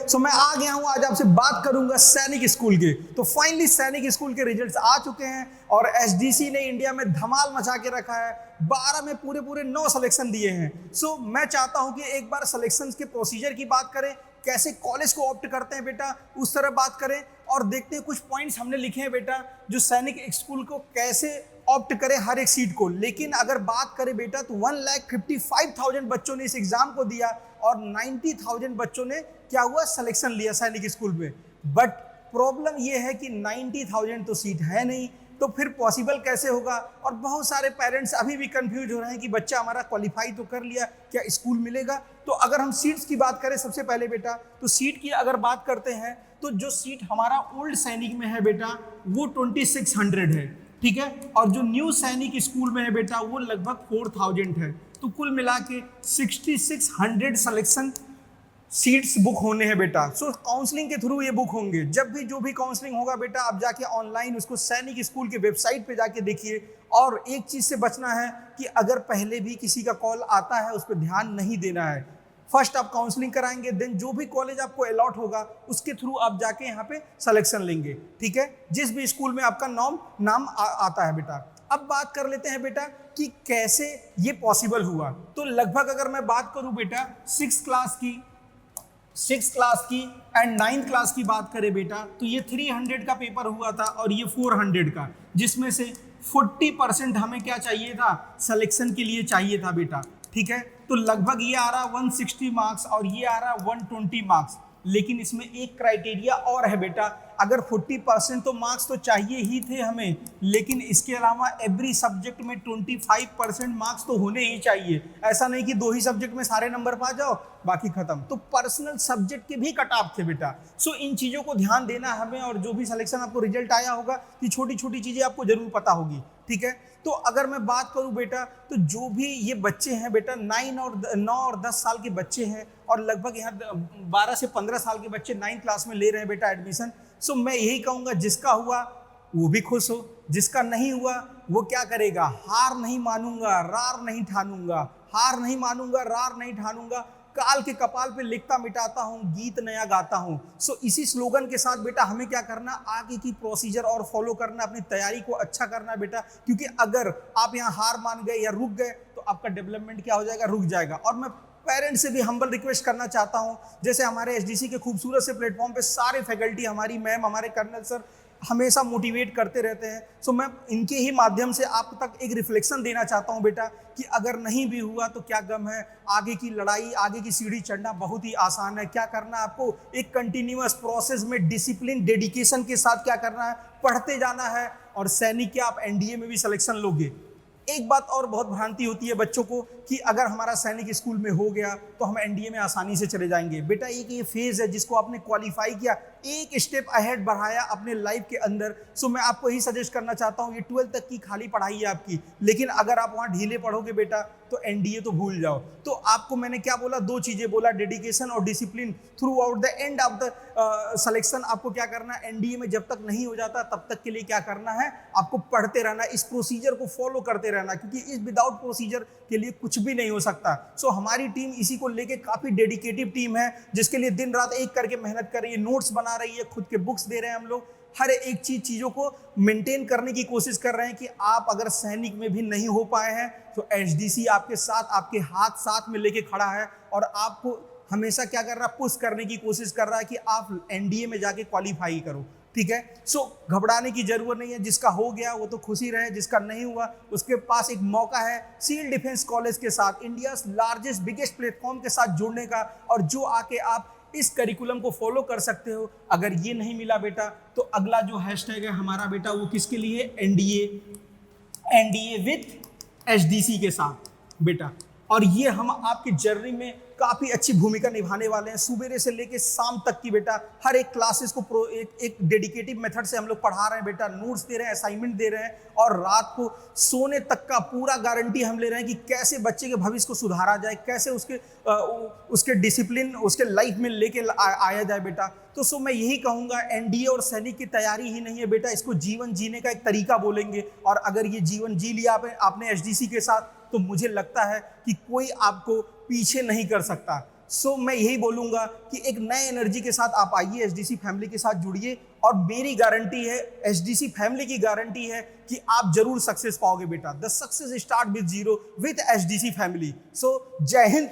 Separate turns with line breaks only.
सो मैं आ गया हूं, आज आपसे बात करूंगा सैनिक स्कूल के। तो फाइनली सैनिक स्कूल के रिजल्ट्स आ चुके हैं और एसडीसी ने इंडिया में धमाल मचा के रखा है। 12 में पूरे 9 सिलेक्शन दिए हैं। सो मैं चाहता हूं कि एक बार सिलेक्शन के प्रोसीजर की बात करें, कैसे कॉलेज को ऑप्ट करते हैं बेटा, उस तरह बात करें और देखते हैं कुछ पॉइंट्स हमने लिखे हैं बेटा, जो सैनिक स्कूल को कैसे ऑप्ट करें हर एक सीट को। लेकिन अगर बात करें बेटा तो 1,55,000 बच्चों ने इस एग्जाम को दिया और 90,000 बच्चों ने क्या हुआ, सिलेक्शन लिया सैनिक स्कूल में। बट प्रॉब्लम यह है कि 90,000 तो सीट है नहीं, तो फिर पॉसिबल कैसे होगा। और बहुत सारे पेरेंट्स अभी भी कंफ्यूज हो रहे हैं कि बच्चा हमारा क्वालिफाई तो कर लिया, क्या स्कूल मिलेगा। तो अगर हम सीट्स की बात करें सबसे पहले बेटा, तो सीट की अगर बात करते हैं तो जो सीट हमारा ओल्ड सैनिक में है बेटा वो 2600 है, ठीक है। और जो न्यू सैनिक स्कूल में है बेटा वो लगभग 4000 है। तो कुल मिला के 6600 सिलेक्शन सीट्स बुक होने हैं बेटा। सो काउंसलिंग के थ्रू ये बुक होंगे। जब भी जो भी काउंसलिंग होगा बेटा, आप जाके ऑनलाइन उसको सैनिक स्कूल के वेबसाइट पे जाके देखिए। और एक चीज से बचना है कि अगर पहले भी किसी का कॉल आता है उस पर ध्यान नहीं देना है। फर्स्ट आप काउंसलिंग कराएंगे, देन जो भी कॉलेज आपको अलॉट होगा उसके थ्रू आप जाके यहाँ पे सिलेक्शन लेंगे, ठीक है, जिस भी स्कूल में आपका नाम आता है बेटा। अब बात कर लेते हैं बेटा कि कैसे ये पॉसिबल हुआ। तो लगभग अगर मैं बात करूं बेटा 6th क्लास की एंड 9th क्लास की बात करें बेटा, तो ये 300 का पेपर हुआ था और ये 400 का, जिसमें से 40% हमें क्या चाहिए था, सिलेक्शन के लिए चाहिए था बेटा, ठीक है। तो लगभग ये आ रहा 160 मार्क्स और ये आ रहा 120 मार्क्स। लेकिन इसमें एक क्राइटेरिया और है बेटा, अगर 40% तो मार्क्स तो चाहिए ही थे हमें, लेकिन इसके अलावा एवरी सब्जेक्ट में 25% मार्क्स तो होने ही चाहिए। ऐसा नहीं कि 2 ही सब्जेक्ट में सारे नंबर पा जाओ बाकी खत्म। तो पर्सनल सब्जेक्ट के भी कट ऑफ थे बेटा। सो इन चीज़ों को ध्यान देना हमें, और जो भी सिलेक्शन आपको रिजल्ट आया होगा कि छोटी छोटी चीज़ें आपको जरूर पता होगी, ठीक है। तो अगर मैं बात करूं बेटा, तो जो भी ये बच्चे हैं बेटा 9 और 10 साल के बच्चे हैं और लगभग यहाँ 12 से 15 साल के बच्चे 9th क्लास में ले रहे हैं बेटा एडमिशन। सो मैं यही कहूँगा, जिसका हुआ वो भी खुश हो, जिसका नहीं हुआ वो क्या करेगा, हार नहीं मानूंगा रार नहीं ठानूंगा, हार नहीं मानूंगा रार नहीं ठानूंगा, काल के कपाल पे लिखता मिटाता हूँ, गीत नया गाता हूँ। सो इसी स्लोगन के साथ बेटा हमें क्या करना, आगे की प्रोसीजर और फॉलो करना, अपनी तैयारी को अच्छा करना बेटा। क्योंकि अगर आप यहाँ हार मान गए या रुक गए तो आपका डेवलपमेंट क्या हो जाएगा, रुक जाएगा। और मैं पेरेंट्स से भी हम्बल रिक्वेस्ट करना चाहता हूँ, जैसे हमारे एसडीसी के खूबसूरत से प्लेटफॉर्म पे सारे फैकल्टी, हमारी मैम, हमारे कर्नल सर हमेशा मोटिवेट करते रहते हैं। सो मैं इनके ही माध्यम से आप तक एक रिफ्लेक्शन देना चाहता हूं बेटा कि अगर नहीं भी हुआ तो क्या गम है, आगे की लड़ाई, आगे की सीढ़ी चढ़ना बहुत ही आसान है। क्या करना है आपको, एक कंटिन्यूअस प्रोसेस में डिसिप्लिन, डेडिकेशन के साथ क्या करना है, पढ़ते जाना है। और सैनिक के आप एनडीए में भी सिलेक्शन लोगे। एक बात और बहुत भ्रांति होती है बच्चों को कि अगर हमारा सैनिक स्कूल में हो गया तो हम एनडीए में आसानी से चले जाएंगे। बेटा ये फेज है जिसको आपने क्वालिफाई किया, एक स्टेप अहेड बढ़ाया अपने लाइफ के अंदर। सो मैं आपको ही सजेस्ट करना चाहता हूँ, ये 12th तक की खाली पढ़ाई है आपकी, लेकिन अगर आप वहाँ ढीले पढ़ोगे बेटा तो एनडीए तो भूल जाओ। तो आपको मैंने क्या बोला, 2 चीजें बोला, डेडिकेशन और discipline through out the end of the selection. आपको क्या करना है, एनडीए में जब तक नहीं हो जाता तब तक के लिए क्या करना है, आपको पढ़ते रहना, इस प्रोसीजर को फॉलो करते रहना, क्योंकि इस विदाउट प्रोसीजर के लिए कुछ भी नहीं हो सकता। सो हमारी टीम इसी को लेके काफी डेडिकेटिव टीम है, जिसके लिए दिन रात एक करके मेहनत कर रही है, नोट्स बना रही है, खुद के बुक्स दे रहे हैं हम लोग, हर एक चीजों को मेंटेन करने की कोशिश कर रहे हैं कि आप अगर सैनिक में भी नहीं हो पाए हैं तो एसडीसी आपके साथ, आपके हाथ साथ में लेके खड़ा है और आपको हमेशा क्या कर रहा है, पुश करने की कोशिश कर रहा है कि आप एनडीए में जाके क्वालिफाई करो, ठीक है। सो घबराने की जरूरत नहीं है, जिसका हो गया वो तो खुशी रहे, जिसका नहीं हुआ उसके पास एक मौका है सिविल डिफेंस कॉलेज के साथ, इंडिया लार्जेस्ट बिगेस्ट प्लेटफॉर्म के साथ जुड़ने का, और जो आके आप इस करिकुलम को फॉलो कर सकते हो। अगर ये नहीं मिला बेटा तो अगला जो हैशटैग है हमारा बेटा वो किसके लिए, एनडीए विथ एसडीसी के साथ बेटा। और ये हम आपकी जर्नी में काफी अच्छी भूमिका निभाने वाले हैं। सुबह से लेके शाम तक की बेटा हर एक क्लासेस को एक डेडिकेटिव मेथड से हम लोग पढ़ा रहे हैं बेटा, नोट्स दे रहे हैं, असाइनमेंट दे रहे हैं, और रात को सोने तक का पूरा गारंटी हम ले रहे हैं कि कैसे बच्चे के भविष्य को सुधारा जाए, कैसे उसके डिसिप्लिन उसके लाइफ में लेके आया जाए बेटा। तो सो मैं यही कहूँगा, एनडीए और सैनिक की तैयारी ही नहीं है बेटा, इसको जीवन जीने का एक तरीका बोलेंगे। और अगर ये जीवन जी लिया आपने एसडीसी के साथ तो मुझे लगता है कि कोई आपको पीछे नहीं कर सकता। सो मैं यही बोलूंगा कि एक नए एनर्जी के साथ आप आइए, एचडीसी फैमिली के साथ जुड़िए, और मेरी गारंटी है, एचडीसी फैमिली की गारंटी है कि आप जरूर सक्सेस पाओगे बेटा। The success start with zero with HDC family. So जय हिंद।